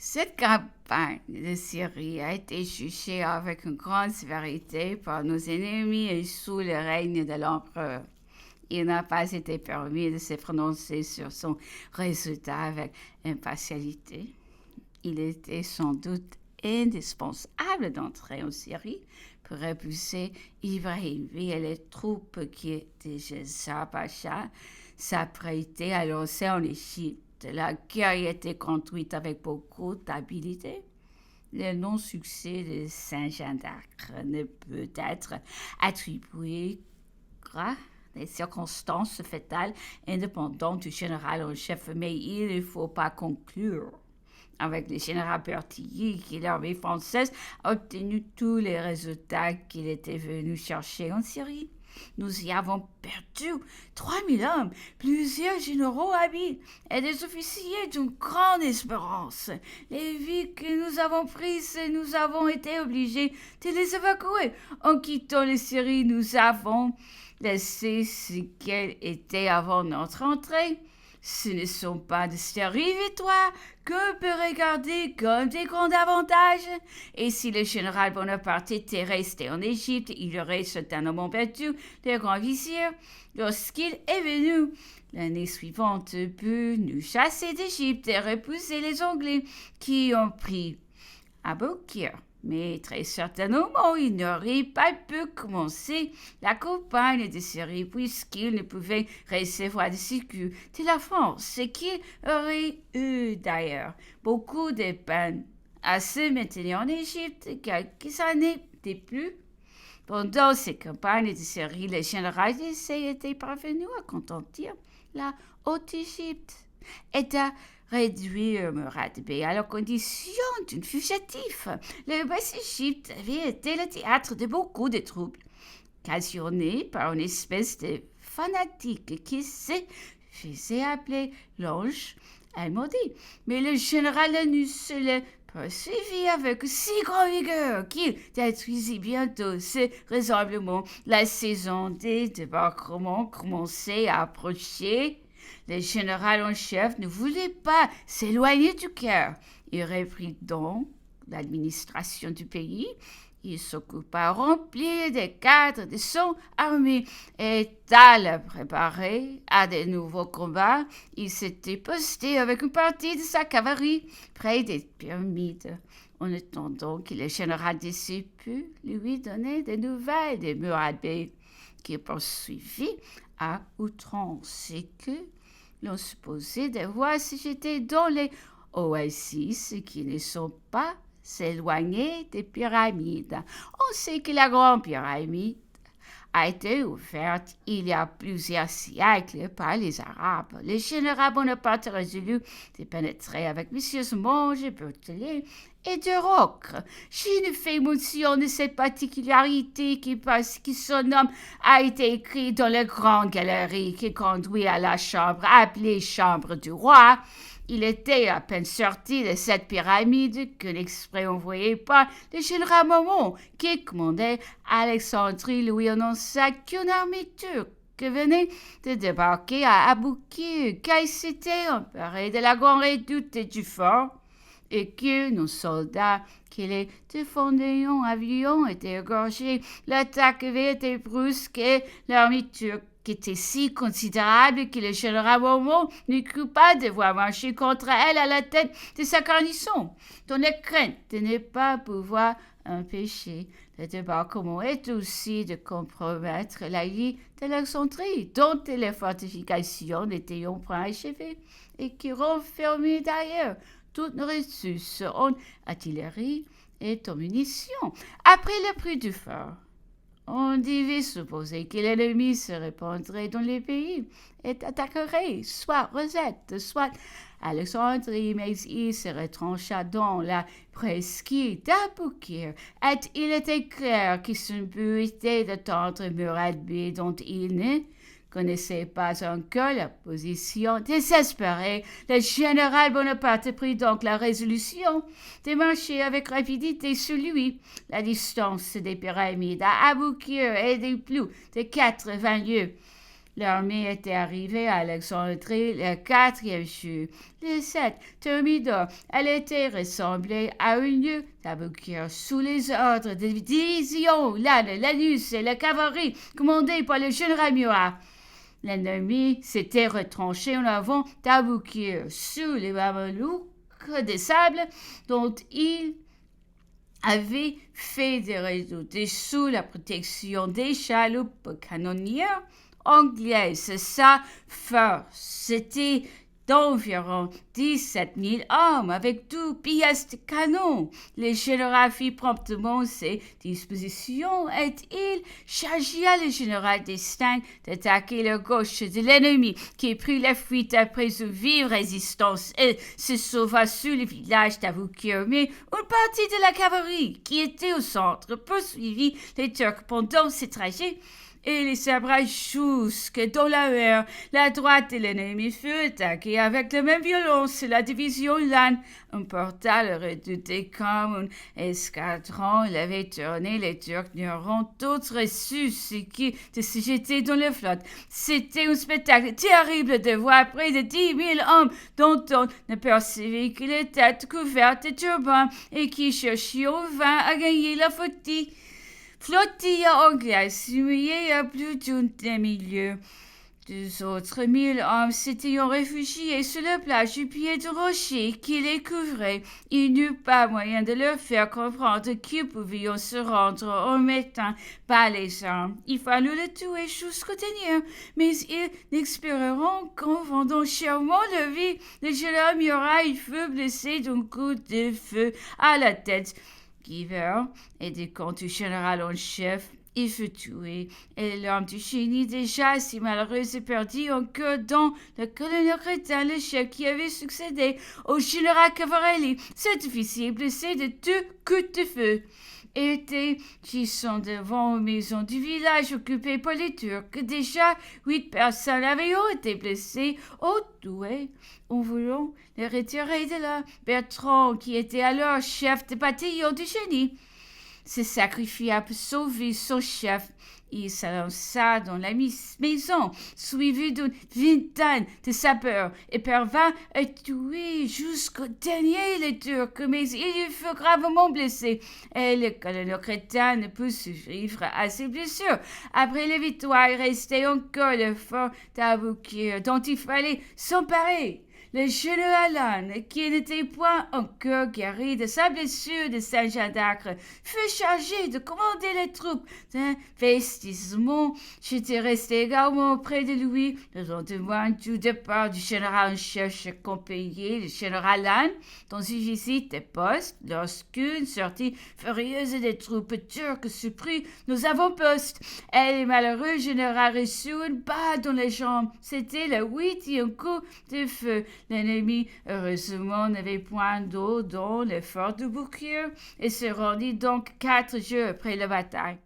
Cette campagne de Syrie a été jugée avec une grande sévérité par nos ennemis et sous le règne de l'empereur. Il n'a pas été permis de se prononcer sur son résultat avec impartialité. Il était sans doute indispensable d'entrer en Syrie pour repousser Ibrahim et les troupes qui étaient chez Pacha s'apprêtaient à lancer en Égypte. La guerre était conduite avec beaucoup d'habileté. Le non-succès de Saint-Jean d'Acre ne peut être attribué à des circonstances fatales indépendantes du général en chef, mais il ne faut pas conclure avec le général Berthier que l'armée française a obtenu tous les résultats qu'il était venu chercher en Syrie. Nous y avons perdu 3000 hommes, plusieurs généraux habiles et des officiers d'une grande espérance. Les villes que nous avons prises, nous avons été obligés de les évacuer. En quittant les Syrie, nous avons laissé ce qu'elles étaient avant notre entrée. Ce ne sont pas de sérieuses victoires qu'on peut regarder comme des grands avantages. Et si le général Bonaparte était resté en Égypte, il aurait certainement battu le grand vizir lorsqu'il est venu. L'année suivante pour nous chasser d'Égypte et repousser les Anglais qui ont pris Aboukir. Mais très certainement, il n'aurait pas pu commencer la campagne de Syrie puisqu'il ne pouvait recevoir de secours de la France, ce qu'il aurait eu d'ailleurs beaucoup de peine à se maintenir en Égypte quelques années de plus. Pendant ces campagnes de Syrie, le général d'essai était parvenu à contentir la Haute-Égypte et à réduire Murad Bey à la condition d'une fugitif. Le Basse-Égypte avait été le théâtre de beaucoup de troubles, occasionnés par une espèce de fanatique qui se faisait appeler l'ange Almodi. Mais le général Lanus le poursuivit avec si grande vigueur qu'il détruisit bientôt ce rassemblement. La saison des débarquements commençait à approcher. Le général en chef ne voulait pas s'éloigner du Caire. Il reprit donc l'administration du pays. Il s'occupa à remplir des cadres de son armée et à la préparer à de nouveaux combats. Il s'était posté avec une partie de sa cavalerie près des pyramides, en attendant que le général déçu pût lui donner des nouvelles de Murad Bey, qui poursuivit à outrance et que l'on supposait devoir se jeter dans les oasis qui ne sont pas s'éloigner des pyramides. On sait que la grande pyramide a été ouverte il y a plusieurs siècles par les Arabes. Le général Bonaparte résolut de pénétrer avec vicieusement et Berthier et de Rocque. Je ne fais mention de cette particularité parce que son nom a été écrit dans la grande galerie qui conduit à la chambre appelée chambre du roi. Il était à peine sorti de cette pyramide que l'exprès envoyé par le général Momont, qui commandait Alexandrie, lui annonça qu'une armée turque venait de débarquer à Aboukir, qu'elle s'était emparée de la grande redoute du fort, et que nos soldats qui les défendaient en avion étaient égorgés. L'attaque avait été brusque et l'armée turque qui était si considérable que le général Momont ne crut pas devoir marcher contre elle à la tête de sa garnison, dont la crainte de ne pas pouvoir empêcher le débarquement est aussi de compromettre la ligne d'Alexandrie, dont les fortifications étaient en point achevé et qui renfermait d'ailleurs toutes nos ressources en artillerie et en munitions. Après le prix du fort, on devait supposer que l'ennemi se répandrait dans les pays et attaquerait soit Rosette, soit Alexandrie, mais il se retrancha dans la presqu'île d'Aboukir. Et il était clair que son but était d'attendre Murad Bey, dont il ne connaissait pas encore la position désespérée. Le général Bonaparte prit donc la résolution de marcher avec rapidité sur lui. La distance des pyramides à Aboukir est de plus de 80 lieues. L'armée était arrivée à Alexandrie le quatrième jour. Le 7, Thermidor, elle était ressemblée à une lieu d'Aboukir sous les ordres des divisions, l'âne, l'anus et la cavalerie, commandée par le général Murat. L'ennemi s'était retranché en avant d'Aboukir sous les Mamelouks des sables dont il avait fait des réseaux sous la protection des chaloupes canonnières anglaises. Sa force, c'était d'environ 17 000 hommes avec 12 pièces de canon. Le général fit promptement ses dispositions et il chargea le général d'Estaing d'attaquer la gauche de l'ennemi qui prit la fuite après une vive résistance et se sauva sous le village d'Avoukir. Mais une partie de la cavalerie qui était au centre poursuivit les Turcs pendant ce trajet et les sabres jusque dans la mer. La droite de l'ennemi fut attaquée avec la même violence. La division Lannes emporta le redouté comme un escadron. Il avait tourné les Turcs n'auront d'autres reçu ce qui de se jeter dans la flotte. C'était un spectacle terrible de voir près de 10 000 hommes dont on ne percevait que les têtes couvertes de turbans et qui cherchaient en vain à gagner la flottille anglaise humiliée à plus d'un demi-lieue. 2 autres 1000 hommes s'étaient réfugiés sur la plage du pied du rocher qui les couvrait. Il n'y eut pas moyen de leur faire comprendre qu'ils pouvaient se rendre en mettant pas les armes. Il fallut le tuer jusqu'au dernier, mais ils n'expireront qu'en vendant chèrement leur vie. Le général Murat fut blessé d'un coup de feu à la tête. Giver, aidé contre le général en chef, il fut tué, et l'homme du génie déjà si malheureux et perdu encore dans le colonel Crétin, le chef qui avait succédé au général Cavarelli. Cet officier blessé de 2 coups de feu était gisant devant une maison du village occupée par les Turcs. Déjà 8 personnes avaient été blessées au douai en voulant les retirer de là. Bertrand, qui était alors chef de bataillon du génie, se sacrifia pour sauver son chef. Il s'avança dans la maison, suivi d'une vingtaine de sapeurs, et parvint à tuer jusqu'au dernier les Turcs, mais il fut gravement blessé, et le colonel Crétin ne put survivre à ses blessures. Après la victoire, il restait encore le fort d'Aboukir, dont il fallait s'emparer. Le général Lannes, qui n'était point encore guéri de sa blessure de Saint-Jean d'Acre, fut chargé de commander les troupes d'investissement. J'étais resté également près de lui le lendemain du départ du général en chef accompagné le général Lannes dans une visite de poste lorsqu'une sortie furieuse des troupes turques surprit nos avant-postes. Et le malheureux général reçut une balle dans les jambes. C'était le 8e coup de feu. L'ennemi, heureusement, n'avait point d'eau dans le fort de Bouquet et se rendit donc 4 jours après la bataille.